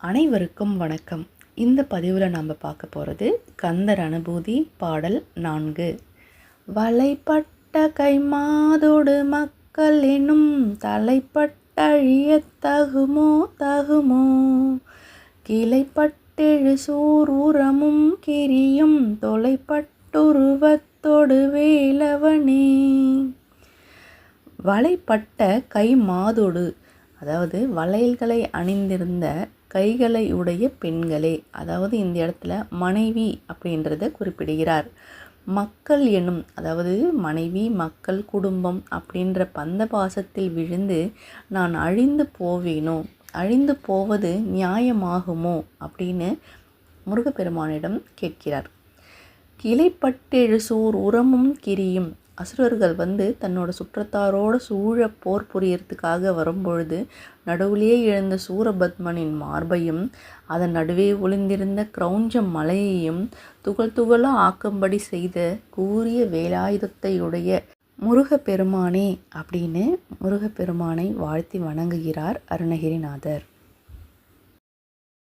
அனைவருக்கும் வணக்கம். இந்த பதிவில் நம்ம பார்க்க போகிறது கந்தர் அனுபூதி பாடல் 4. வலைப்பட்ட கைமாதோடு மக்கள் எனும் தலைப்பட்டழியத் தகுமோ கிளைப்பட்டெழு சூர் உரமும் கிரியும் தொலைப்பட்டுருவத்தொடு வேலவனே. வலைப்பட்ட கை மாதோடு, அதாவது வளையல்களை அணிந்திருந்த கைகளை உடைய பெண்களே, அதாவது இந்த இடத்துல மனைவி அப்படின்றத குறிப்பிடுகிறார். மக்கள் எனும், அதாவது மனைவி, மக்கள், குடும்பம் அப்படின்ற பந்த பாசத்தில் விழுந்து நான் அழிந்து போவேனோ, அழிந்து போவது நியாயமாகுமோ அப்படின்னு முருகப்பெருமானிடம் கேட்கிறார். கிளைப்பட்டெழு சூர் உரமும் கிரியும், அசுரர்கள் தன்னோட சுற்றத்தாரோடு சூழ போர் புரியறதுக்காக வரும்பொழுது நடுவிலே எழுந்த சூரபத்மனின் மார்பையும் அதன் நடுவே ஒளிந்திருந்த கிரௌஞ்ச மலையையும் துகள் துகளாக ஆக்கும்படி செய்த கூரிய வேலாயுதத்தையுடைய முருகப்பெருமானே அப்படின்னு முருகப்பெருமானை வாழ்த்தி வணங்குகிறார் அருணகிரிநாதர்.